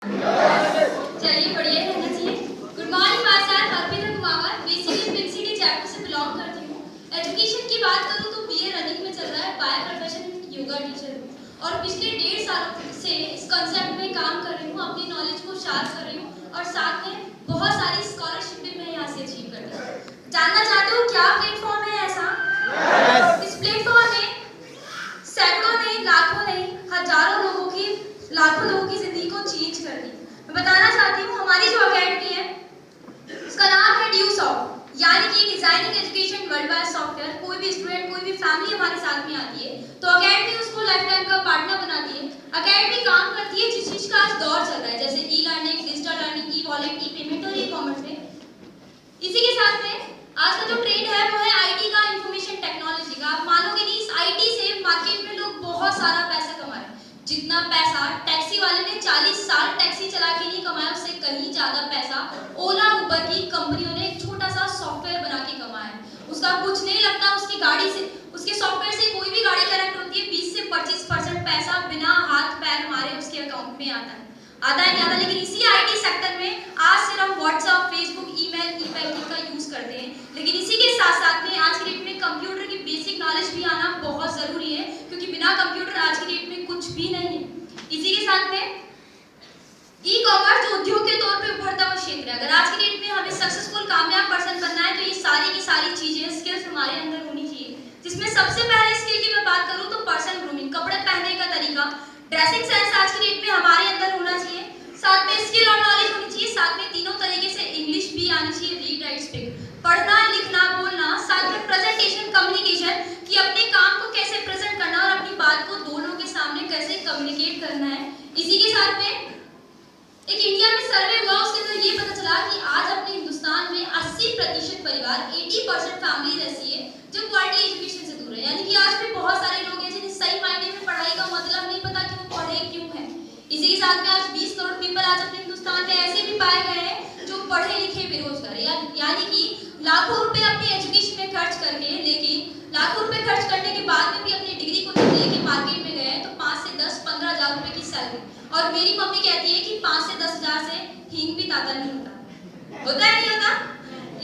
चलिए बढ़िया रहना चाहिए। Good morning my self Arpita Kumar, basically pink city Jaipur से बिलोंग करती हूँ। एजुकेशन की बात करूँ तो बीए रनिंग में चल रहा है, बाय प्रोफेशन योगा टीचर हूँ और पिछले 1.5 सालों से इस कॉन्सेप्ट में काम कर रही हूँ, अपनी नॉलेज को शार्प कर रही हूँ और साथ में बहुत सारी स्कॉलरशिप भी मैं यहाँ से अचीव करती हूँ। जानना चाहते हो क्या प्लेटफॉर्म है ऐसा? इस प्लेटफॉर्म में सैकड़ों नहीं, लाखों नहीं, लाखों लोगों की जिंदगी को चेंज कर दी। मैं बताना चाहती हूँ हमारी जो अकेडमी है उसका नाम है ड्यू सॉफ्ट, यानी कि designing education world wide software. कोई भी स्टूडेंट, कोई भी फैमिली हमारे साथ में आती है तो अकेडमी उसको लाइफ टाइम का पार्टनर बनाती है। अकेडमी काम करती है जिस चीज का आज दौर चल रहा है, जैसे e learning, digital learning, e wallet, e payment और ई कॉमर्स में। इसी के साथ में आज का जो ट्रेंड है वो है आईटी का, इंफॉर्मेशन टेक्नोलॉजी का। आप मानोगे नहीं, इस आईटी से मार्केट में लोग बहुत सारा पैसा कमा रहे हैं। जितना पैसा टैक्सी वाले ने 40 साल टैक्सी चला के नहीं कमाया, उससे कहीं ज्यादा पैसा ओला उबर की कंपनियों ने एक छोटा सा सॉफ्टवेयर बना के कमाया है। उसका कुछ नहीं लगता, उसकी गाड़ी से, उसके सॉफ्टवेयर से कोई भी गाड़ी कनेक्ट होती है, 20 से 25% पैसा बिना हाथ पैर मारे उसके अकाउंट में आता है नहीं आता। लेकिन इसी आईटी सेक्टर में आज सिर्फ हम व्हाट्सएप, फेसबुक, ईमेल, ई बैंकिंग का यूज करते हैं। लेकिन इसी के साथ साथ में आज की डेट में कंप्यूटर की बेसिक नॉलेज भी आना बहुत जरूरी है, क्योंकि बिना कंप्यूटर आज की डेट में कुछ भी नहीं है। इसी के साथ में ई कॉमर्स जो उद्योग के तौर पे उभरता हुआ क्षेत्र है। अगर आज की डेट में हमें सक्सेसफुल कामयाब पर्सन बनना है तो ये सारी की सारी चीजें, स्किल्स हमारे अंदर होनी चाहिए। जिसमें सबसे पहले स्किल की मैं बात करूं तो पर्सन ग्रूमिंग, कपड़े पहनने का तरीका, ड्रेसिंग सेंस आज की डेट में हमारे अंदर होना चाहिए। साथ में स्किल और नॉलेज होनी चाहिए। साथ में तीनों तरीके से इंग्लिश भी आनी चाहिए, रीड, राइट, स्पीक, पढ़ना, लिखना, बोलना। साथ में प्रेजेंटेशन, कम्युनिकेशन, कि अपने काम को कैसे प्रेजेंट करना और अपनी बात को दो लोगों के सामने कैसे कम्युनिकेट करना है। इसी के साथ में एक इंडिया में सर्वे हुआ, उसके अंदर ये पता चला कि आज अपने हिंदुस्तान में 80% परिवार, 80% फैमिलीज ऐसी है जो क्वालिटी एजुकेशन से दूर है। यानी कि आज भी बहुत सारे लोग हैं जिन्हें सही मायने में पढ़ाई का मतलब नहीं पता कि वो पढ़े क्यों है। इसी के साथ में आज 20 करोड़ पीपल आज अपने हिंदुस्तान में ऐसे भी पाए गए हैं जो पढ़े लिखे बेरोजगार, यानी कि लाखों रुपए अपनी एजुकेशन में खर्च करके, लेकिन लाखों रुपए खर्च करने के बाद में भी अपनी डिग्री को जब लेके मार्केट में गए तो 5 से 10, 15 हजार रुपए की सैलरी। और मेरी मम्मी कहती है कि 5 से 10 हजार से हींग भी ताजा नहीं होता है, नहीं होता।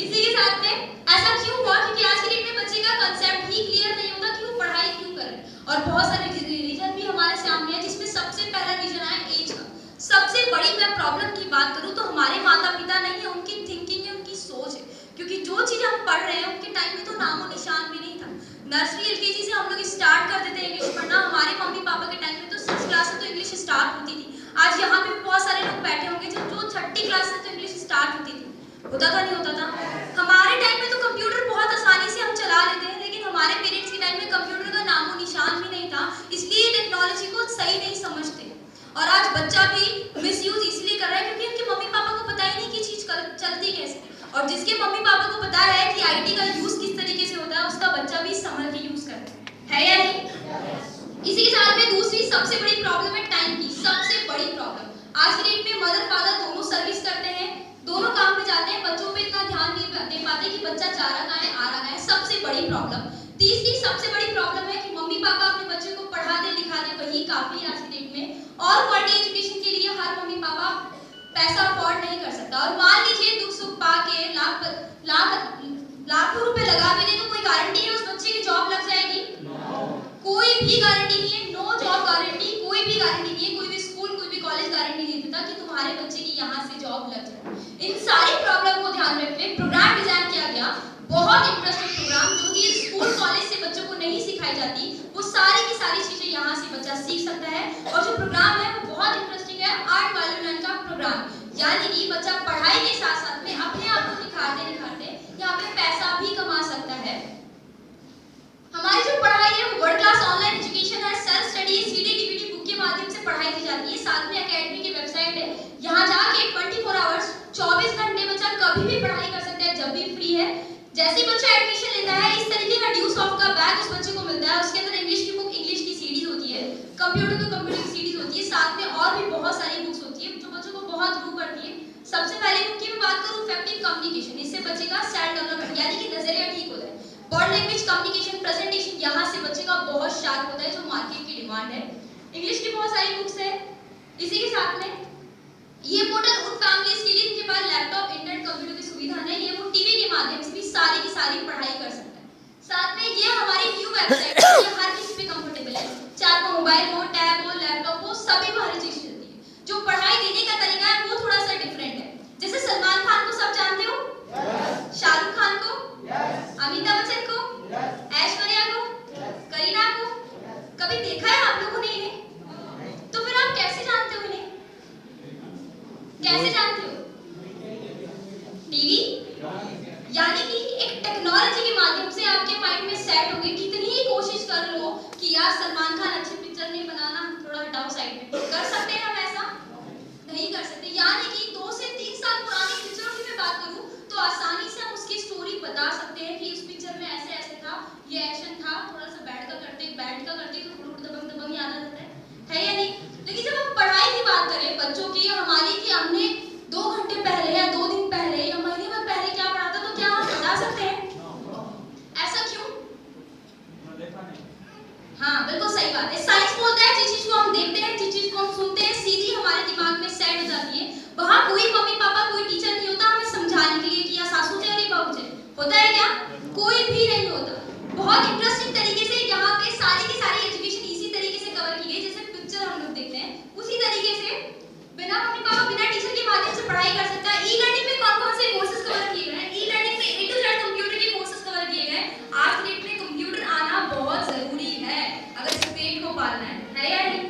इसी के साथ में ऐसा क्यों हुआ? क्योंकि आज की डेट में बच्चे का कंसेप्ट ही क्लियर नहीं होता कि वो पढ़ाई क्यों करे। और बहुत सारे रीजन भी हमारे सामने है, जिसमें सबसे पहला रीजन है एज का। सबसे बड़ी मैं प्रॉब्लम की बात करूं तो हमारे माता पिता नहीं है, उनकी थिंकिंग है, उनकी सोच है। क्योंकि जो चीज हम पढ़ रहे हैं उनके टाइम में तो नामो निशान भी नहीं था। नर्सरी एलकेजी से हम लोग स्टार्ट कर देते हैं इंग्लिश पढ़ना। हमारे मम्मी पापा के टाइम में तो 6th क्लास से तो इंग्लिश स्टार्ट होती थी। आज यहाँ पे बहुत सारे लोग बैठे होंगे जो 6ठी क्लास से तो इंग्लिश स्टार्ट होती थी। होता था, नहीं होता था? हमारे टाइम में तो कंप्यूटर बहुत आसानी से हम चला लेते हैं, लेकिन हमारे पेरेंट्स के टाइम में कंप्यूटर का नामो निशान भी नहीं था, इसलिए टेक्नोलॉजी को सही नहीं समझते। और आज बच्चा भी मिसयूज इसलिए कर रहा है क्योंकि उनके मम्मी पापा को पता ही नहीं कि चीज चलती कैसे। और जिसके मम्मी पापा को पता है कि आईटी का यूज किस तरीके से होता है, उसका बच्चा भी संभल के यूज करता है या नहीं? इसी के साथ में दूसरी सबसे बड़ी प्रॉब्लम है टाइम की। सबसे बड़ी प्रॉब्लम आज की डेट में मदर फादर दोनों सर्विस करते हैं, दोनों काम पे जाते हैं, बच्चों पे इतना ध्यान नहीं दे पाते कि बच्चा जा रहा है, आ रहा है। सबसे बड़ी प्रॉब्लम। तीसरी सबसे बड़ी प्रॉब्लम है कि मम्मी पापा अपने बच्चे को पढ़ा दे, लिखा दे, वही काफी आज की डेट में। और क्वालिटी एजुकेशन के लिए हर मम्मी पापा पैसा अफोर्ड नहीं कर सकता। और मान लीजिए दुख सुख पाके लाखों रुपए लगा भी दे तो कोई गारंटी है उस बच्चे की जॉब लग जाएगी? कोई भी गारंटी नहीं है। नो जॉब गारंटी, कोई भी गारंटी नहीं है। कोई भी स्कूल, कोई भी कॉलेज गारंटी नहीं देता कि तुम्हारे बच्चे की यहाँ से जॉब लग जाए। इन सारी प्रॉब्लम को ध्यान रखते हुए प्रोग्राम डिजाइन किया गया, बहुत इंटरेस्टिंग प्रोग्राम, जो चीज स्कूल कॉलेज से बच्चों को नहीं सिखाई जाती वो सारी की सारी चीजें यहाँ से बच्चा सीख सकता है। और जो प्रोग्राम है वो बहुत इंटरेस्टिंग है, आर्ट वैल्यू लर्न का प्रोग्राम, यानी कि बच्चा पढ़ाई के साथ साथ में अपने आप को निखारते यहाँ पे पैसा भी कमा सकता है। हमारी जो पढ़ाई है वो वर्ल्ड क्लास ऑनलाइन एजुकेशन है। Self study, CD DVD book के माध्यम से पढ़ाई की जाती है। साथ में एकेडमी की वेबसाइट है, यहाँ जाके 24 आवर्स 24 घंटे बच्चा कभी भी पढ़ाई कर सकता है, जब भी फ्री है। जैसे बच्चा एडमिशन लेता है, इस तरीके का ड्यू सॉफ्ट का बैग उस बच्चे को मिलता है। उसके अंदर इंग्लिश की बुक, इंग्लिश की सीडीज होती है, कंप्यूटर की सीडीज होती है, साथ में और भी बहुत सारी बुक्स होती है जो बच्चों को बहुत ग्रो करती है। सबसे पहले बुक की मैं बात करूँ, इफेक्टिव कम्युनिकेशन, इससे बच्चे का सेल्फ डेवलपमेंट यानी कि नजरिया ठीक होता है। बॉडी लैंग्वेज, कम्युनिकेशन, प्रेजेंटेशन, यहाँ से बच्चे का बहुत शार्प होता है, जो मार्केट की डिमांड है। इंग्लिश की बहुत सारी बुक्स है। इसी के साथ में कैसे जानते हो? टीवी, यानी कि एक टेक्नोलॉजी के माध्यम से आपके माइंड में सेट हो गई। कितनी ही कोशिश कर लो कि यार सलमान खान अच्छी पिक्चर नहीं बनाना, थोड़ा हटाओ साइड में, कर सकते हैं हम ऐसा? नहीं कर सकते। यानी कि 2 से 3 साल पुरानी पिक्चरों की मैं बात करूं तो आसानी से हम उसकी स्टोरी बता सकते हैं कि उस पिक्चर में ऐसे ऐसे था, ये एक्शन था, थोड़ा सा बैठ का करते तो थोड़ा दबंग दबंग याद आ जाता है या नहीं? लेकिन जब हम पढ़ाई की बात करें बच्चों की हमारी, कि हमने 2 घंटे पहले या 2 दिन पहले या महीने भर पहले क्या पढ़ा था, तो क्या हम बता सकते हैं? ऐसा क्यों? हाँ बिल्कुल सही बात है। साइंस बोलता है जिस चीज को हम देखते हैं, जिस चीज को हम सुनते हैं, सीधी हमारे दिमाग में सेट हो जाती है। वहां कोई मम्मी पापा, कोई टीचर नहीं होता हमें समझाने के लिए कि या सासू जी अरे बाबू जी, होता है क्या? कोई भी नहीं होता। बहुत इंटरेस्टिंग तरीके से यहाँ पे सारी की सारी एजुकेशन इसी तरीके से कवर की गई, जैसे पिक्चर हम लोग देखते हैं उसी तरीके से बिना मम्मी पापा, बिना टीचर के माध्यम से पढ़ाई कर सकता है। ई लर्निंग में कौन कौन से कोर्सेज कवर किए गए हैं? ई लर्निंग में ए टू जेड कंप्यूटर के कोर्सेज कवर किए गए। आज की डेट में कंप्यूटर आना बहुत जरूरी है अगर इस पेट को पालना है या नहीं?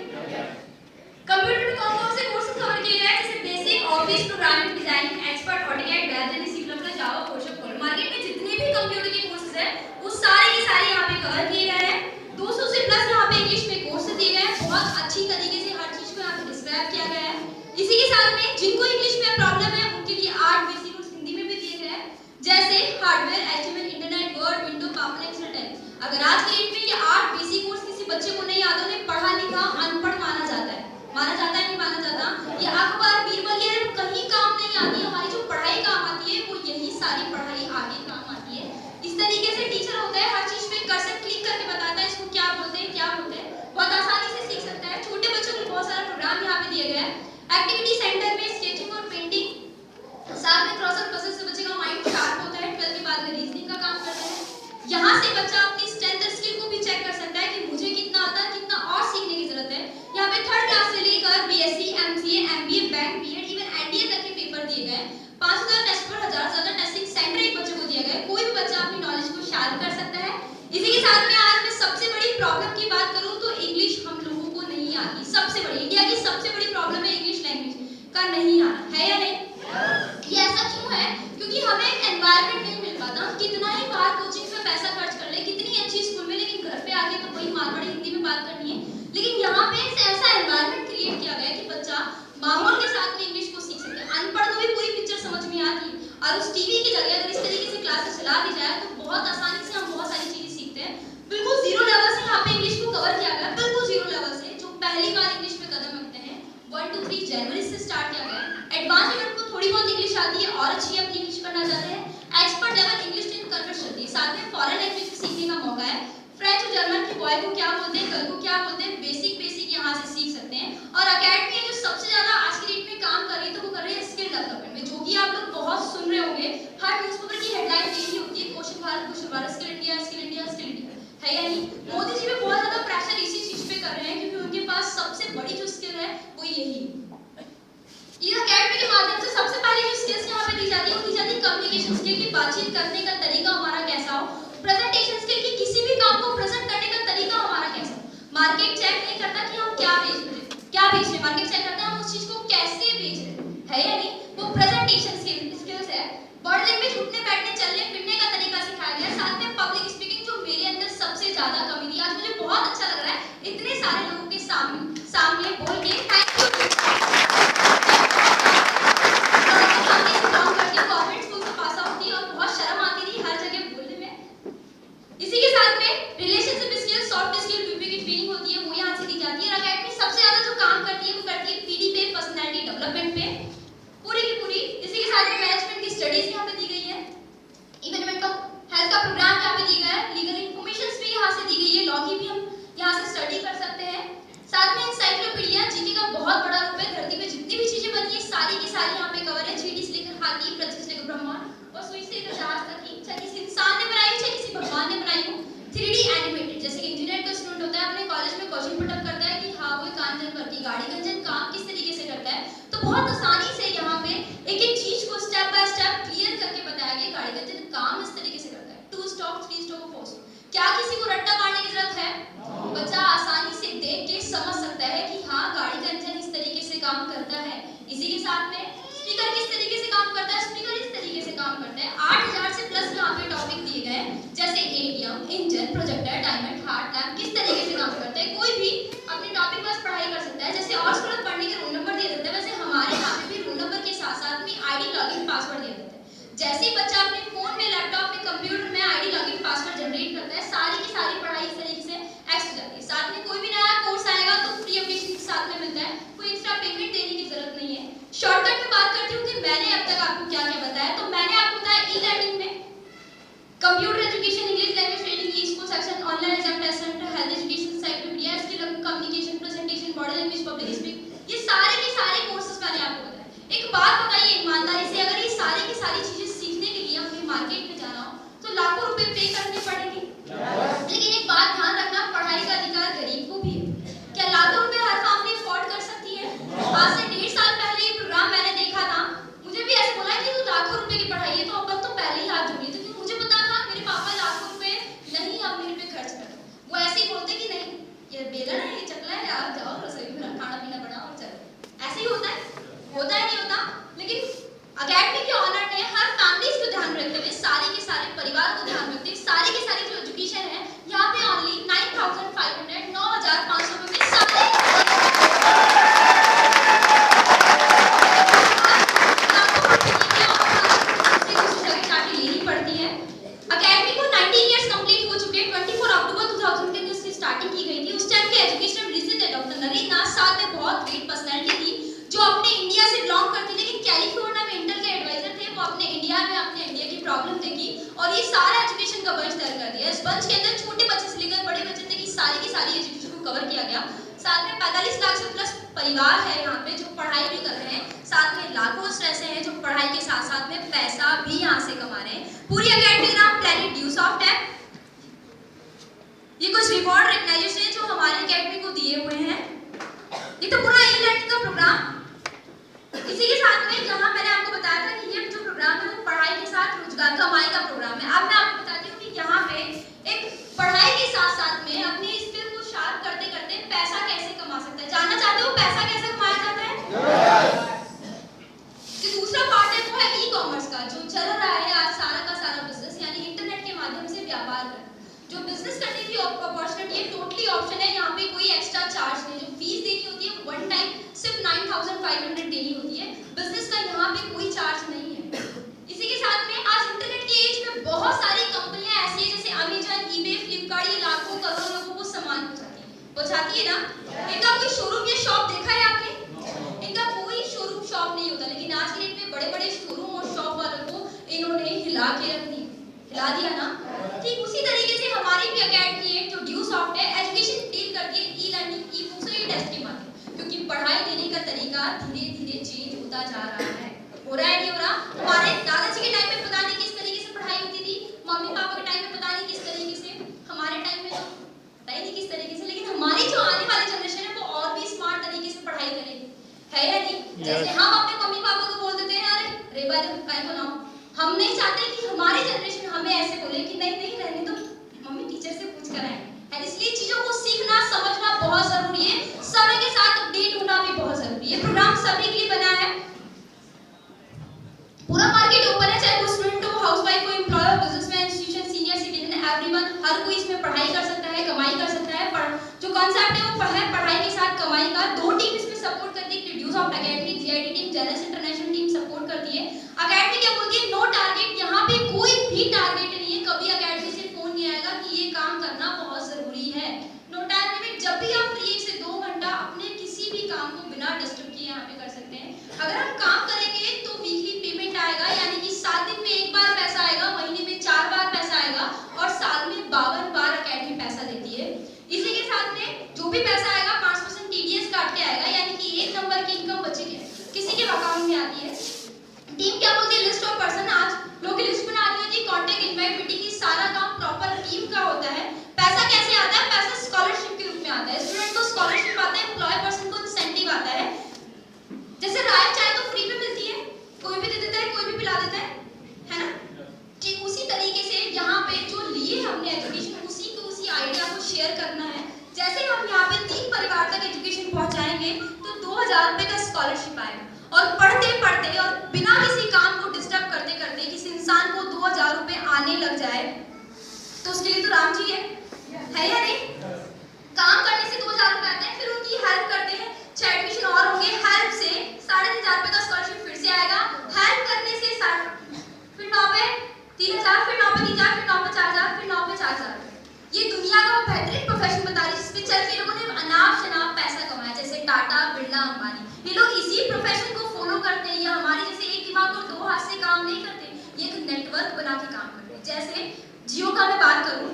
कंप्यूटर में कौन कौन से कोर्सेज कवर किए गए हैं? जैसे basic office programming, designing, expert, AutoCAD, web, C plus plus, Java, Photoshop. Market में जितने भी कंप्यूटर के कोर्सेज हैं वो सारे के सारे यहाँ पे कवर किए गए हैं। 200 से प्लस यहाँ पे इंग्लिश में कोर्सेज दिए गए हैं। बहुत अच्छी तरीके से हर चीज को यहाँ पे डिस्क्राइब किया गया है। इसी के साथ में जिनको इंग्लिश में प्रॉब्लम है उनके लिए 8 बेसिक कोर्स हिंदी में भी दिए गए हैं, जैसे hardware, HTML, internet, word, window, power, Excel, text. अगर आज के डेट में ये 8 बेसिक कोर्स किसी बच्चे को नहीं आता, उन्हें पढ़ा लिखा अनपढ़ माना जाता है। माना जाता है नहीं माना जाता? ये अखबार बीरबल ये कहीं काम नहीं आती। हमारी जो पढ़ाई काम आती है वो यही सारी पढ़ाई आगे काम आती है। इस तरीके से टीचर होता है, हर चीज पे कर्सर क्लिक करके बताता है इसको क्या बोलते हैं क्या बोलते हैं, बहुत आसानी से सीख सकता है। छोटे बच्चों के लिए बहुत सारा प्रोग्राम यहाँ पे दिया गया है। एक्टिविटी सेंटर में स्केचिंग और पेंटिंग, साथ में क्रॉस और पजल से बच्चे का माइंड शार्प होता है। 12th के बाद में रीजनिंग का काम करते हैं। यहाँ से बच्चा अपनी स्ट्रेंथ और स्किल को भी चेक कर सकता है कि मुझे कितना आता है, कितना और सीखने की जरूरत है। यहाँ पे 3rd क्लास से लेकर BSc, MCA, MBA, bank, BEd, even NDA तक के पेपर दिए गए। 5000 टेस्ट पर 1000 से ज्यादा टेस्टिंग सेंटर एक बच्चे को दिया गया है। कोई भी बच्चा अपनी नॉलेज को शार्प कर सकता है। इसी के साथ में आज मैं सबसे बड़ी प्रॉब्लम की बात करूं तो इंग्लिश हम लोगों को नहीं आती। सबसे बड़ी, इंडिया की सबसे बड़ी प्रॉब्लम है इंग्लिश लैंग्वेज का नहीं आना, है या नहीं? ये ऐसा क्यों है? क्योंकि हमें एक एनवायरनमेंट नहीं मिल पाता। हम कितना ही बार कोचिंग में पैसा खर्च कर ले, कितनी अच्छी स्कूल में, लेकिन घर पे आके तो वही मारवाड़ी हिंदी में बात करनी है। लेकिन यहाँ पे ऐसा एनवायरनमेंट क्रिएट किया गया है कि बच्चा माहौल के साथ में इंग्लिश को सीख सके। अनपढ़ को भी पूरी पिक्चर समझ में आती है, और उस टीवी की जगह अगर इस तरीके से क्लासेस चला दी जाए तो बहुत आसानी से हम बहुत सारी चीजें सीखते हैं। बिल्कुल जीरो लेवल से यहाँ पे इंग्लिश को कवर किया गया, बिल्कुल जीरो लेवल से, जो पहली बार इंग्लिश में कदम रखते हैं। 1 to 3 जनवरी से स्टार्ट किया गया है। एडवांस लेवल को थोड़ी बहुत इंग्लिश आती है और अच्छी अपनी इंग्लिश करना चाहते हैं। Expert level English in convert करती है। साथ में फॉरेन लैंग्वेज सीखने का मौका है। फ्रेंच और जर्मन की बॉय को क्या बोलते हैं, गर्ल को क्या बोलते हैं, बेसिक बेसिक यहाँ से सीख सकते हैं। और अकेडमी है जो सबसे ज्यादा आज की डेट में काम कर रही है, तो वो कर रही है स्किल डेवलपमेंट में, जो कि आप लोग बहुत सुन रहे होंगे। हर न्यूज़पेपर की हेडलाइन यही होती है, question Bharat, skill India, skill India, skill India, है या नहीं? मोदी जी भी बहुत ज्यादा प्रेशर इसी चीज पे कर रहे हैं, क्योंकि उनके पास सबसे बड़ी जो स्किल है वो यही है। ये अकेडमी के माध्यम से सबसे पहले जो स्किल्स यहाँ पे दी जाती है वो दी जाती है कम्युनिकेशन स्किल की, बातचीत करने का तरीका हमारा कैसा हो। प्रेजेंटेशन स्किल की, किसी भी काम को प्रेजेंट करने का तरीका हमारा कैसा हो। मार्केट चेक नहीं करता कि हम क्या बेच रहे हैं, मार्केट चेक करता है हम उस चीज को कैसे बेच रहे हैं, है या नहीं? वो प्रेजेंटेशन स्किल्स है। बॉडी लैंग्वेज, उठने बैठने चलने फिरने का तरीका सिखाया गया। साथ में पब्लिक स्पीकिंग, जो मेरे अंदर सबसे ज्यादा कमी थी, आज मुझे बहुत अच्छा लग रहा है इतने सारे लोगों के सामने बोल के। Thank you. गवर्नमेंट स्कूल से पास आउट थी और बहुत शर्म आती थी हर जगह बोलने में। इसी के साथ में relationship skill, soft skill, BP की ट्रेनिंग होती है वो यहाँ से दी जाती है। और अकेडमी सबसे ज्यादा जो काम करती है वो करती है पीडी पे, पर्सनालिटी डेवलपमेंट पे, पूरी की पूरी। इसी के साथ में मैनेजमेंट की स्टडीज यहाँ पे दी गई है। इवन मेंटल हेल्थ का प्रोग्राम यहाँ पे दिया गया है। लीगल इन्फॉर्मेशन भी यहाँ से दी गई है। लॉ की भी हम यहाँ से स्टडी कर सकते हैं। साथ में एनसाइक्लोपीडिया, जीके का बहुत बड़ा रूप है। धरती पे जितनी भी चीजें बनी है सारी की सारी यहाँ पे कवर है। चींटी से लेकर हाथी, पृथ्वी से लेकर ब्रह्मांड और सुई से लेकर जहाज तक की, चाहे किसी इंसान ने बनाई चाहे किसी भगवान ने बनाई हो। 3D एनिमेटेड, जैसे कि इंजीनियर का स्टूडेंट होता है अपने कॉलेज में क्वेश्चन पुटअप करता है कि हाँ वो कांचन पर की गाड़ी का इंजन काम किस तरीके से करता है, तो बहुत आसानी से यहाँ पे एक एक चीज को स्टेप बाय स्टेप क्लियर करके बताया गया। गाड़ी का इंजन काम इस तरीके से करता है, 2 स्टॉक 3 स्टॉक 4 स्टॉक। क्या किसी को रट्टा मारने की जरूरत है? बच्चा आसानी से देख के समझ सकता है कि हाँ गाड़ी का इंजन इस तरीके से काम करता है। इसी के साथ में medium, engine, projector, diamond, heart, lamp किस तरीके से काम करता है। कोई भी अपने टॉपिक पर पढ़ाई कर सकता है। जैसे और स्कूल पढ़ने के रोल नंबर दिए जाते हैं, वैसे हमारे यहाँ पे भी रोल नंबर के साथ साथ में आईडी लॉगिन पासवर्ड दिए जाते हैं। जैसे ही बच्चा अपने फोन में, लैपटॉप में, कंप्यूटर में आईडी लॉगिन पासवर्ड जनरेट करता है, सारी की सारी पढ़ाई इस तरीके से एक्स हो जाती है। साथ में कोई भी नया कोर्स आएगा तो फ्री अपडेशन के साथ में मिलता है, कोई एक्स्ट्रा पेमेंट देने की जरूरत नहीं है। शॉर्टकट में बात करती हूँ कि मैंने अब तक आपको क्या क्या बताया। तो मैंने आपको बताया ई लर्निंग में computer education, English language training, e school section, online exam test centre, health education, cyclopedia, skill communication, presentation, body language, public speaking, ये सारे के सारे कोर्सेज मैंने आपको बताया। एक बात बताइए ईमानदारी से, अगर ये सारी की सारी चीजें सीखने के लिए हमें मार्केट में जाना हो तो लाखों रुपए पे करने पड़ेंगे। लेकिन एक बात ध्यान रखना, पढ़ाई का अधिकार गरीब को भी है। क्या लाखों रुपए हर फैमिली अफोर्ड कर सकती है? आज से 1.5 साल पहले ये प्रोग्राम मैंने देखा था, मुझे भी ऐसा बोला कि तू लाखों रुपए की पढ़ाई है तो अपन तो पहले ही हाथ जोड़िए। तो मुझे पता था मेरे पापा लाखों रुपए नहीं अब मेरे पे खर्च कर, वो ऐसे ही बोलते कि नहीं ये बेलन है, ये चकला है, आप जाओ रसोई में खाना पीना बनाओ और चलो। ऐसे ही होता है नहीं होता। लेकिन अकेडमी के ऑनर ने हर फैमिली को ध्यान रखते हुए, सारे के सारे परिवार को ध्यान रखते हुए, सारी की सारी जो एजुकेशन है यहाँ पे ओनली 9,500 9,500 रुपए में सारे लेनी पड़ती है। अकेडमी को 19 इयर्स कंप्लीट हो चुके हैं। 24 अक्टूबर 2010 से स्टार्टिंग की गई थी। उस टाइम के एजुकेशन मिनिस्टर थे डॉक्टर नरेंद्र नाथ। साथ में बहुत ग्रेट पर्सनालिटी थी जो अपने इंडिया से बिलोंग करती, लेकिन कैलिफोर्निया में इंटेल के एडवाइजर थे। वो अपने इंडिया की प्रॉब्लम देखी और ये सारा एजुकेशन का बंच तैयार कर दिया। इस बंच के अंदर छोटे बच्चे से लेकर बड़े बच्चे तक की सारी एजुकेशन को कवर किया गया। साथ में 45 लाख से प्लस परिवार है यहाँ पे जो पढ़ाई भी कर रहे हैं। साथ में लाखों ऐसे हैं जो पढ़ाई के साथ साथ में पैसा भी यहाँ से कमा रहे हैं। पूरी अकेडमी का नाम प्लेनेट ड्यू सॉफ्ट है। ये कुछ रिवॉर्ड रिकॉग्नाइजेशन है जो हमारे अकेडमी को दिए हुए हैं। ये तो पूरा ई लर्निंग का प्रोग्राम। इसी के साथ में जहाँ मैंने आपको बताया था कि ये जो प्रोग्राम है वो पढ़ाई के साथ रोजगार कमाई का प्रोग्राम है। अब मैं आपको बताती हूँ कि यहाँ पे एक पढ़ाई के साथ साथ में अपनी स्किल को शार्प करते करते पैसा कैसे कमा सकता है। जानना चाहते हो पैसा कैसे कमाया जाता है? जो दूसरा पार्ट है वो है ई कॉमर्स का, जो चल रहा है आज सारा का सारा बिजनेस, यानी इंटरनेट के माध्यम से व्यापार करना। जो बिजनेस करने की अपॉर्चुनिटी है, टोटली ऑप्शन है। यहाँ पे कोई एक्स्ट्रा चार्ज नहीं। जो फीस देनी होती है वन टाइम सिर्फ 9,500 देनी होती है। बिजनेस का यहाँ पे कोई चार्ज नहीं है। इसी के साथ में आज इंटरनेट के एज में बहुत सारी कंपनियां ऐसी है जैसे अमेजन, ईबे, फ्लिपकार्ट, ये लाखों करोड़ों लोगों को सामान पहुंचाती है ना। इनका कोई शोरूम या शॉप देखा है आपने? इनका कोई शोरूम शॉप नहीं होता, लेकिन आज के डेट में बड़े बड़े शोरूम और शॉप वालों को इन्होंने हिला दिया ना। ठीक उसी तरीके से हमारी भी अकेडमी है जो ड्यू सॉफ्ट है, एजुकेशन डील करती है ई लर्निंग, ई बुक्स और ई टेस्ट के माध्यम, क्योंकि पढ़ाई देने का तरीका धीरे धीरे चेंज होता जा रहा है। हो रहा है नहीं हो रहा? हमारे दादाजी के टाइम में पता नहीं किस तरीके से पढ़ाई होती थी, मम्मी पापा के टाइम में पता नहीं किस तरीके से, हमारे टाइम में तो पता ही नहीं किस तरीके से। लेकिन हमारी जो आने वाली जनरेशन है वो और भी स्मार्ट तरीके से पढ़ाई करेगी, है या नहीं? जैसे हम अपने मम्मी पापा को बोल देते हैं अरे रेबा जो काय को नाम, हम नहीं चाहते कि हमारी जनरेशन हमें ऐसे बोले कि नहीं नहीं रहने दो, मम्मी टीचर से पूछ कर आए। इसलिए चीजों को सीखना समझना बहुत जरूरी है। समय के साथ अपडेट होना भी बहुत जरूरी है। प्रोग्राम सभी के लिए बना है। पूरा मार्केट ओपन है, चाहे वो स्टूडेंट हो, हाउसवाइफ हो, employer, businessman, institution, senior citizen, everyone, हर कोई इसमें पढ़ाई कर सकता है, कमाई कर सकता है। जो कॉन्सेप्ट है वो है पढ़ाई के साथ कमाई का। 2 टीम इसमें सपोर्ट करती है, dues of academy, GIT team, jealous international team support करती है। अकेडमी क्या बोलती है? No target. यहाँ पे कोई भी टारगेट नहीं है। कभी अकेडमी से फोन नहीं आएगा कि ये काम करना बहुत जरूरी है। नो टारगेट, जब भी आप फ्री से 2 घंटा अपने किसी भी काम को बिना डिस्टर्ब किए यहाँ पे कर सकते हैं। अगर हम काम करेंगे तो वीकली पेमेंट आएगा, यानी कि 7 दिन में 1 बार पैसा आएगा, महीने में 4 बार पैसा आएगा और साल में 52 बार अकेडमी पैसा देती है। इसी के साथ में जो भी पैसा आएगा 5% टीडीएस काट के आएगा, यानी कि 1 नंबर की इनकम बचेगी, किसी के अकाउंट में आती है। टीम क्या बोलती है? List of person. आज लोग लिस्ट बना दी होती है, कांटेक्ट इनवाइट मीटिंग की, सारा काम प्रॉपर टीम का होता है। पैसा कैसे आता है? पैसा स्कॉलरशिप के रूप में आता है। स्टूडेंट को स्कॉलरशिप आता है, एम्प्लॉय पर्सन को इंसेंटिव आता है। जैसे राय चाय तो फ्री में मिलती है, कोई भी दे देता है, कोई भी पिला देता है ना? ठीक उसी तरीके से यहाँ पे जो लिए हमने एजुकेशन, उसी आइडिया को शेयर करना है। जैसे हम यहाँ पे 3 परिवार तक एजुकेशन पहुँचाएंगे तो 2,000 रुपए का स्कॉलरशिप आएगा। और पढ़ते पढ़ते और बिना किसी काम को डिस्टर्ब करते करते किसी इंसान को 2,000 रुपए आने लग जाए तो उसके लिए तो राम काम चाहिए, है या नहीं? काम करने से 2000 रुपए आते हैं, फिर उनकी हेल्प करते हैं, 6 एडमिशन और होंगे, हेल्प से 3500 रुपए का स्कॉलरशिप फिर से आएगा, हेल्प करने से फिर 9 पे 3000, फिर 9 पे 3000, फिर 9 पे 4000, फिर 9 पे 4000। ये दुनिया का बेहतरीन प्रोफेशन बता रही है जिसपे चल के लोगों ने अनाप शनाप पैसा कमाया, जैसे टाटा, बिरला, अंबानी। ये लोग इसी प्रोफेशन को फॉलो करते हैं, या हमारे जैसे एक दिमाग और दो हाथ से काम नहीं करते, ये एक नेटवर्क बना के काम करते हैं। जैसे जियो का मैं बात करूं,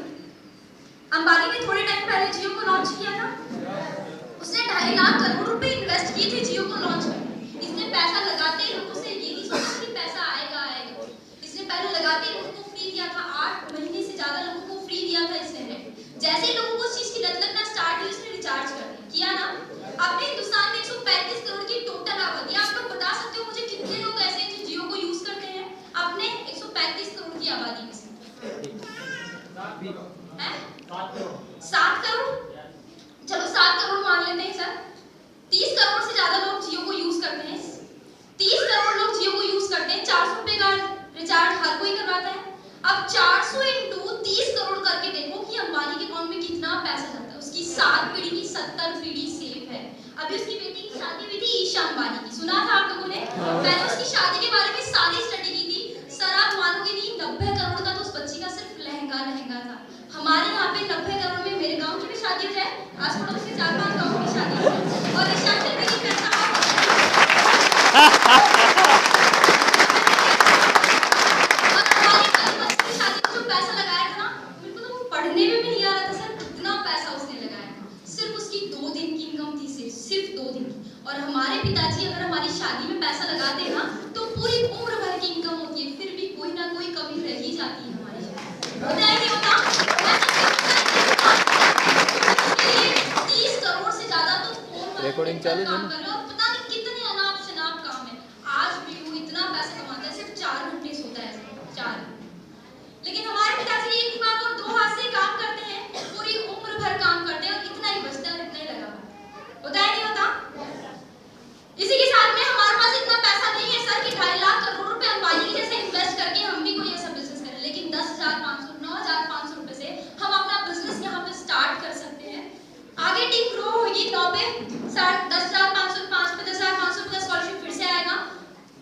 अंबानी ने थोड़े टाइम पहले जियो को लॉन्च किया था, उसने 2.5 लाख करोड़ रुपए इन्वेस्ट किए थे जियो को लॉन्च करने। इसने पैसा लगाते ही लोगों से ये नहीं सोचा कि पैसा आएगा आएगा, इसने पहले लगाते ही लोगों को फ्री दिया था, 8 महीने से ज्यादा लोगों को फ्री दिया था इसने। जैसे ही लोगों को उस चीज की लत लगना स्टार्ट हुई, उसने रिचार्ज कर किया ना। अपने हिंदुस्तान में 135 करोड़ की टोटल आबादी, आप लोग बता सकते हो मुझे कितने लोग ऐसे हैं जो जियो को यूज करते हैं अपने 135 करोड़ की आबादी में से? 7 करोड़, चलो 7 करोड़ मान लेते हैं सर। 30 करोड़ से ज्यादा लोग जियो को यूज करते हैं, 30 करोड़ लोग जियो को यूज करते हैं, 400 रुपए का रिचार्ज हर कोई करवाता है। अब 400 इंटू 30 करोड़ करके देखो कि अंबानी के अकाउंट में कितना पैसा जाता है। उसकी 7 पीढ़ी की 70 पीढ़ी सेफ है। अभी उसकी बेटी की शादी हुई थी ईशा अंबानी की, सुना था आप लोगों ने? मैंने उसकी शादी के बारे में सारी स्टडी की थी सर, आप मानोगे नहीं, 90 करोड़ का तो उस बच्ची का सिर्फ लहंगा था। हमारे यहाँ पे 90 करोड़ में मेरे गाँव की भी शादी हो जाए, आस पड़ोस के 4-5 गाँव की शादी हो जाए, और ईशा फिर भी पैसा पढ़ने में भी नहीं आ रहा था सर, कितना पैसा उसने लगाया। सिर्फ उसकी 2 दिन की इनकम थी, सिर्फ 2 दिन की। और हमारे पिताजी अगर हमारी शादी में पैसा लगाते ना तो पूरी उम्र भर की इनकम होती है, फिर भी कोई ना कोई कमी रह ही जाती है हमारी शादी। होता है नहीं होता? 30 करोड़ से ज्यादा तो रिकॉर्डिंग चालू है, पता नहीं कितने अनाप शनाप काम है। आज भी वो इतना पैसा कमाता है, सिर्फ 4 घंटे सोता है, 4। लेकिन हमारे पिताजी एक दिमाग और 2 हाथ से काम करते हैं, पूरी उम्र भर काम करते हैं, और इतना ही बचता है, इतना ही लगा होता है नहीं होता? इसी के साथ में हमारे पास इतना पैसा नहीं है सर कि 2.5 लाख करोड़ रुपए अंबानी के जैसे इन्वेस्ट करके हम भी कोई ऐसा बिजनेस करें, लेकिन 10,500 9,500 रुपए से हम अपना बिजनेस यहाँ पे स्टार्ट कर सकते हैं। आगे टीम ग्रो होगी, 9 पे 10,500, 5 पे 10,500 रुपए स्कॉलरशिप फिर से आएगा।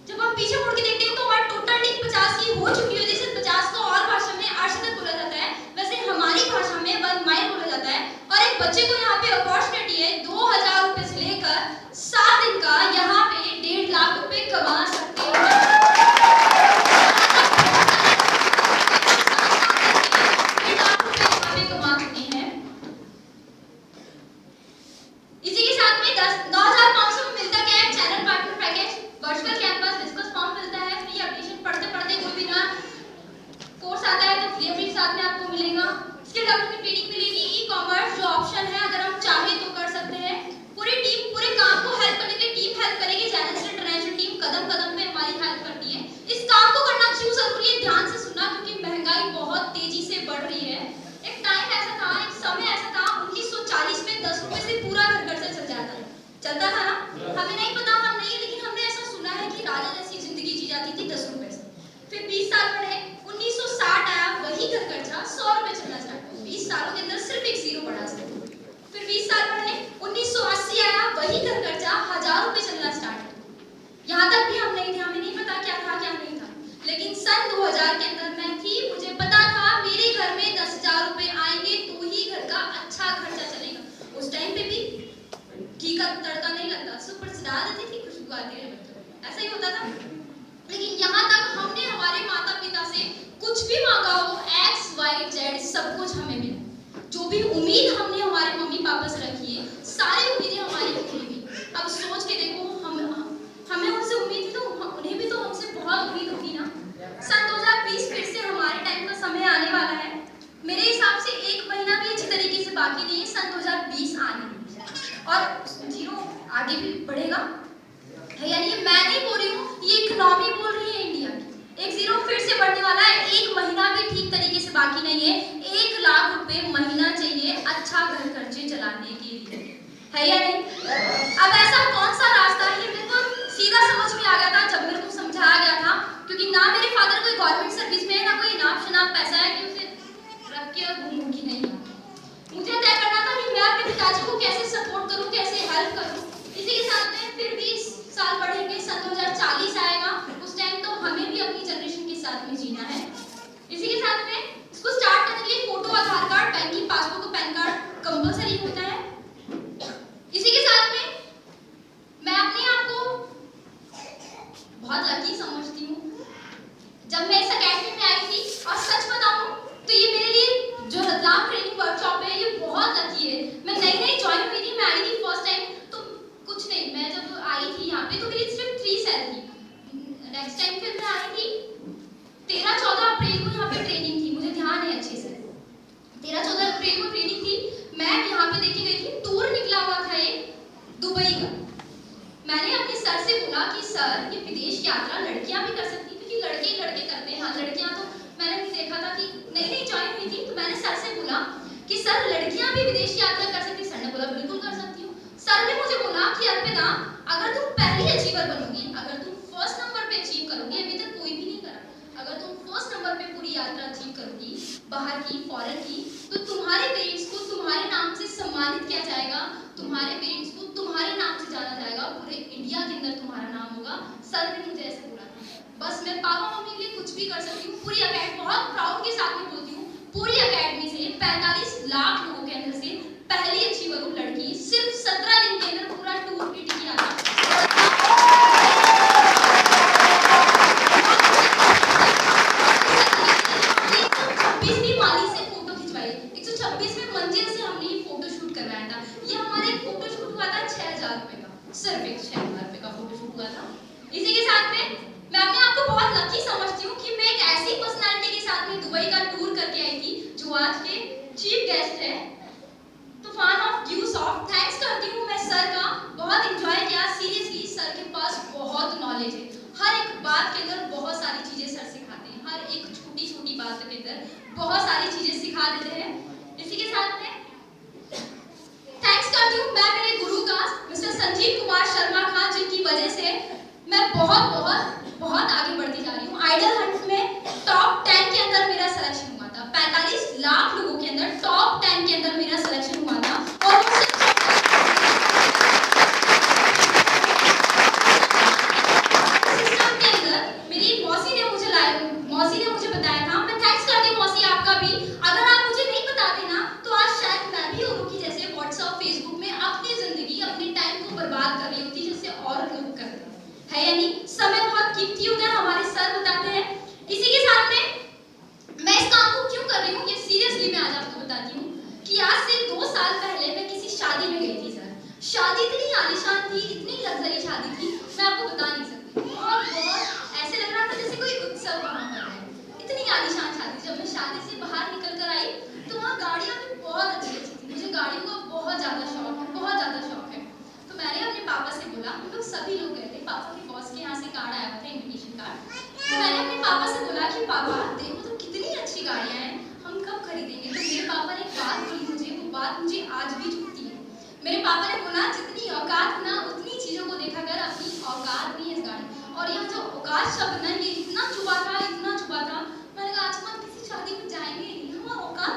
जब हम पीछे मुड़ के देखते हैं तो हमारी टोटल टीम 50 की हो चुकी है, जैसे 50 को और भाषा में अर्शदत बोला जाता है, वैसे हमारी भाषा में 1 माइल बोला जाता है। और एक बच्चे को यहाँ पे अपॉर्चुनिटी है 2000 रुपए से लेकर 7 दिन का यहाँ पे 1.5 लाख रुपए कमा सकते हैं। 1.5 लाख रुपए यहाँ पे कमा सकते हैं। इसी के साथ में 9,500 में मिलता क्या है? Channel partner package, virtual campus, discuss form मिलता है, फ्री एप्लीकेशन पढ़ते पढ़ते कोई भी ना कोर्स आता है तो फ्री अपडेट साथ में आपको मिलेगा। स्किल डेवलपमेंट ट्रेनिंग मिलेगी, ई कॉमर्स जो ऑप्शन है अगर हम चाहे तो कर सकते हैं। पूरी टीम पूरे काम को हेल्प करने के लिए टीम हेल्प करेगी, जैनस इंटरनेशनल टीम कदम कदम पे हमारी हेल्प करती है। इस काम को करना क्यों जरूरी है, ध्यान से सुनना, क्योंकि महंगाई बहुत तेजी से बढ़ रही है। एक टाइम ऐसा था, एक समय ऐसा था 1940 में 10 रुपए से पूरा घर खर्चा चलता था ना? हमें नहीं पता, हम नहीं, लेकिन हमने ऐसा सुना है कि राजा जैसी जिंदगी जी जाती थी 10 रुपए से। फिर 20 साल बढ़े, 1960 आया, वही घर खर्चा 100 रुपए चलना स्टार्ट हुआ। 20 सालों के अंदर सिर्फ एक जीरो बढ़ा सकते। फिर 20 साल बढ़े, 1980 आया, वही घर खर्चा 1000 रुपए चलना स्टार्ट हुआ। यहाँ तक भी हम नहीं थे, हमें नहीं पता क्या था क्या नहीं था, लेकिन सन 2000 के अंदर मैं थी, मुझे पता था मेरे घर में 10,000 रुपए आएंगे तो ही घर का अच्छा खर्चा चलेगा। उस टाइम पे भी घी का तड़का नहीं लगता, सुपर से डाल देती थी, खुशबू आती है, ऐसा ही होता था। लेकिन यहाँ तक हमने हमारे माता पिता से कुछ भी मांगा हो, X, Y, Z सब कुछ हमें मिला। जो भी उम्मीद हमने हमारे मम्मी पापा से रखी है, सारी उम्मीदें हमारी पूरी हुई। अब सोच के देखो, हमें उनसे उम्मीद थी तो उन्हें भी तो हमसे बहुत उम्मीद होगी ना। सन 2020 फिर से हमारे टाइम का समय आने वाला है। मेरे हिसाब से 1 महीना भी अच्छी तरीके से बाकी नहीं है, सन 2020 आने और जीरो आगे भी बढ़ेगा, यानी ये मैं नहीं बोल रही हूँ, ये इकोनॉमी बोल रही है इंडिया की। 1 जीरो फिर से बढ़ने वाला है, 1 महीना भी ठीक तरीके से बाकी नहीं है। 1 लाख रुपए महीना चाहिए अच्छा घर खर्चे चलाने के लिए, है या नहीं? अब ऐसा कौन सा रास्ता है, मेरे को सीधा समझ में आ गया था जब मेरे को समझाया गया था, क्योंकि ना मेरे फादर कोई गवर्नमेंट सर्विस में है, ना कोई इनाम शनाम पैसा है कि उसे रख के और घूम घूम के यह तय करना था कि मैं अपने पिताजी को कैसे सपोर्ट करूं, कैसे हेल्प करूं। इसी के साथ में फिर 20 साल बढ़ेंगे, सन 2040 आएगा, उस टाइम तो हमें भी अपनी जनरेशन के साथ में जीना है। इसी के साथ में इसको स्टार्ट करने के लिए फोटो, आधार कार्ड, बैंक की पासबुक, पैन कार्ड कंपलसरी होता है। इसी के साथ में मैं अपने आप को बहुत लकी समझती हूँ। जब मैं इस अकेडमी में आई थी, और सच बताऊं तो ये मेरे लिए जो रतलाम ट्रेनिंग वर्कशॉप है ये बहुत लकी है। मैं नई ज्वाइन हुई थी, मैं आई थी फर्स्ट टाइम तो कुछ नहीं, मैं जब आई थी यहाँ पे तो मेरी सिर्फ 3 सैल थी। नेक्स्ट टाइम फिर मैं आई थी 13-14 अप्रैल को, यहाँ पे ट्रेनिंग थी, मुझे ध्यान है अच्छे से, 13-14 अप्रैल को ट्रेनिंग थी। मैं यहाँ पे देखी गई थी, टूर निकला हुआ था एक दुबई का। मैंने अपने सर से बोला कि सर ये विदेश यात्रा लड़कियां भी कर सकती, क्योंकि लड़के ही लड़के करते हैं, हाँ लड़कियां तो मैंने भी देखा था कि नई ज्वाइन हुई थी, तो मैंने सर से बोला कि सर लड़कियां भी विदेश यात्रा कर सकती। सर ने बोला बिल्कुल कर सकती हूँ। सर ने मुझे बोला कि अर्पिता अगर तुम पहली अचीवर बनोगी, अगर तुम फर्स्ट नंबर पे अचीव करोगी, अभी तक कोई भी नहीं करा, अगर तुम फर्स्ट नंबर पे पूरी यात्रा अचीव करोगी बाहर की, फॉरेन की, तो तुम्हारे पेरेंट्स को तुम्हारे नाम से सम्मानित किया जाएगा, तुम्हारे पेरेंट्स को तुम्हारे नाम से जाना जाएगा, पूरे इंडिया के अंदर तुम्हारा नाम होगा। सर ने मुझे ऐसे बोला था। बस मैं पापा मम्मी के लिए कुछ भी कर सकती हूँ। पूरी अकेडमी, बहुत प्राउड के साथ में बोलती हूँ, पूरी अकेडमी से 45 लाख लोगों के अंदर से पहली अचीवर हूँ लड़की, सिर्फ 17 दिन के अंदर पूरा टूर की टिकट आता। 126वीं माली से फोटो खिंचवाई, 126वें मंजिल से हमने ये फोटो शूट करवाया था। ये हमारा एक फोटो शूट हुआ था 6000 रुपए का, सिर्फ एक 6000 रुपए का फोटो शूट हुआ था। इसी के साथ में मैं अपने आप को बहुत लकी समझती हूँ कि मैं एक ऐसी पर्सनालिटी के साथ में दुबई का टूर करके आई थी, जो आज के चीफ गेस्ट है तूफान ऑफ यूसुफ। थैंक्स करती हूँ मैं सर का, बहुत एंजॉय किया। सीरियसली सर के पास बहुत नॉलेज है, हर एक बात के अंदर बहुत सारी चीजें सर सिखाते हैं, हर एक छोटी छोटी बात के अंदर बहुत सारी चीजें सिखा देते हैं। इसी के साथ में थैंक्स करती हूँ मैं मेरे गुरु का मिस्टर संजीव कुमार शर्मा खान, जिनकी वजह से मैं बहुत आगे बढ़ती जा रही हूँ। आइडल हंट में टॉप 10 के अंदर मेरा सिलेक्शन हुआ था, 45 लाख लोगों के अंदर टॉप 10 के अंदर मेरा सिलेक्शन हुआ था। और सिस्टम के अंदर मेरी मौसी ने मुझे बताया था। मैं थैंक्स करती हूँ मौसी आपका भी। अगर आप मुझे नहीं बताते ना तो आज शायद मैं भी औरों की जैसे व्हाट्सएप फेसबुक में अपनी जिंदगी, अपने टाइम को बर्बाद कर रही होती जैसे और लोग करते हैं, या नहीं? समय बहुत कीमती होता है, हमारे सर बताते हैं। इसी के साथ में मैं इस काम को क्यों कर रही हूँ ये सीरियसली मैं आज आपको बताती हूँ कि आज से 2 साल पहले मैं किसी शादी में गई थी। सर शादी इतनी आलीशान थी, इतनी लग्जरी शादी थी, मैं आपको बता नहीं सकती। बहुत ऐसे लग रहा था जैसे कोई उत्सव वहाँ पर है, इतनी आलीशान शादी। जब मैं शादी से बाहर निकल कर आई तो वहाँ गाड़ियाँ भी बहुत अच्छी थी। मुझे गाड़ियों का बहुत ज़्यादा शौक है, बहुत ज़्यादा शौक है। तो मैंने अपने पापा से बोला, हम लोग सभी लोग गए थे, पापा के बॉस के यहाँ से कार्ड आया था, इन्विटेशन कार्ड। तो मैंने अपने पापा से बोला कि पापा देखो तो कितनी अच्छी गाड़ियाँ हैं, हम कब खरीदेंगे? तो मेरे पापा ने एक बात बोली मुझे, वो बात मुझे आज भी चुभती है। मेरे पापा ने बोला जितनी औकात ना उतनी चीज़ों को देखा कर, अपनी औकात नहीं है इस गाड़ी। और यह जो औकात शब्द ना ये इतना चुभा था, इतना चुभा था। मैंने कहा आज हम किसी शादी में जाएंगे नहीं, हमारा औकात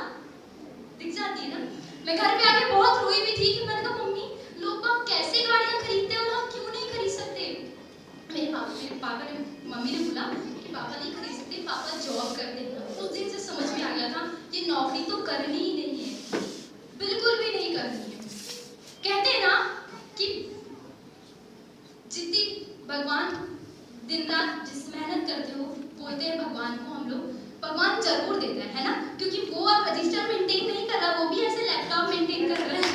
दिख जाती है ना। मैं घर पे आके बहुत रोई भी थी कि मैंने कहा मम्मी लोग बाग कैसे गाड़ियाँ खरीदते हैं और हम क्यों नहीं खरीद सकते? मेरे पापा ने, मम्मी ने बोला कि पापा नहीं खरीद सकते, पापा जॉब करते हैं। उस दिन से समझ में आ गया था ये नौकरी तो करनी ही नहीं है, बिल्कुल भी नहीं करनी है। कहते हैं ना कि जितनी भगवान दिन रात जिस मेहनत करते हो, बोलते हैं भगवान को हम लोग, भगवान जरूर देता है ना, क्योंकि वो अब रजिस्टर मेंटेन नहीं कर रहा, वो भी ऐसे लैपटॉप मेंटेन कर रहे हैं।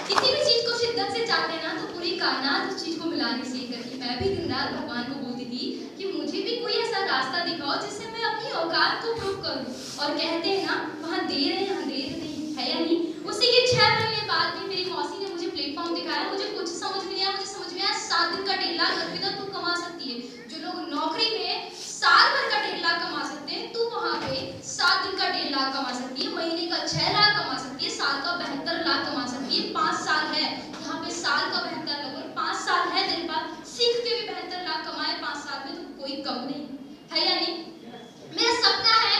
किसी भी चीज को शिद्दत से चाहते हैं ना तो पूरी कायनात उस चीज को मिलाने से करती। मैं भी दिन रात भगवान को बोलती थी कि मुझे भी कोई ऐसा रास्ता दिखाओ जिससे मैं अपनी औकात को प्रूव करूं। और कहते हैं ना वहाँ देर है यहाँ देर नहीं है, या नहीं? उसी के 6 महीने बाद में मेरी मौसी ने मुझे प्लेटफॉर्म दिखाया। मुझे कुछ समझ में नहीं आया, मुझे समझ में आया 7 दिन का 1.5 लाख अर्पिता तू कमा सकती है। जो लोग नौकरी में साल भर का 1.5 लाख कमा सकते हैं, तू वहाँ पे 7 दिन का 1.5 लाख कमा सकती है, महीने का 6 लाख कमा सकती है, साल का 72 लाख कमा सकती है। 5 साल है यहाँ पे, साल का 72 लाख, 5 साल है तेरे पास, सीख के भी 72 लाख कमाए 5 साल में, तो कोई कम नहीं है, या नहीं? मेरा सपना है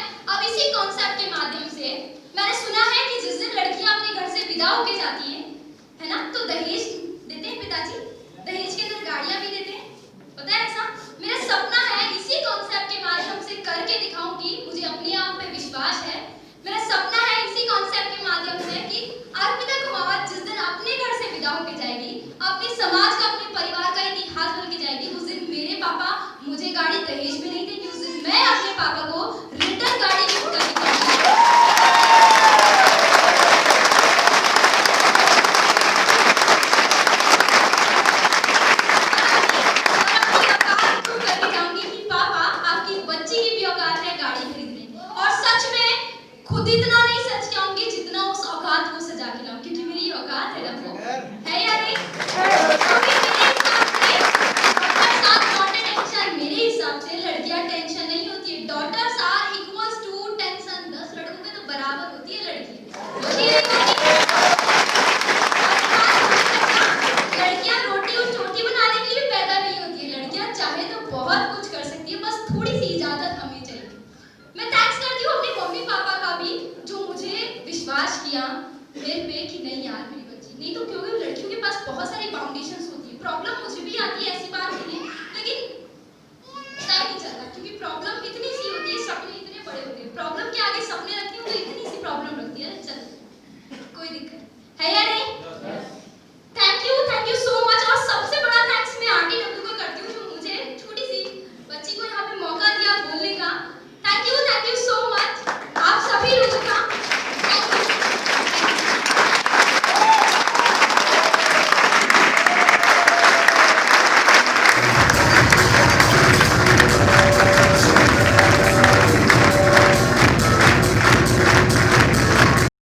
जाएगी, अपने समाज का, अपने परिवार का इतिहास बदल के जाएगी। उस दिन मेरे पापा मुझे गाड़ी दहेज में नहीं देंगे, उस दिन मैं अपने पापा को रिटर्न गाड़ी गिफ्ट करूंगी। खुद इतना नहीं सच कहूंगी जितना उस औकात को सजा के लाऊं, क्योंकि मेरी औकात है ना वो है या नहीं।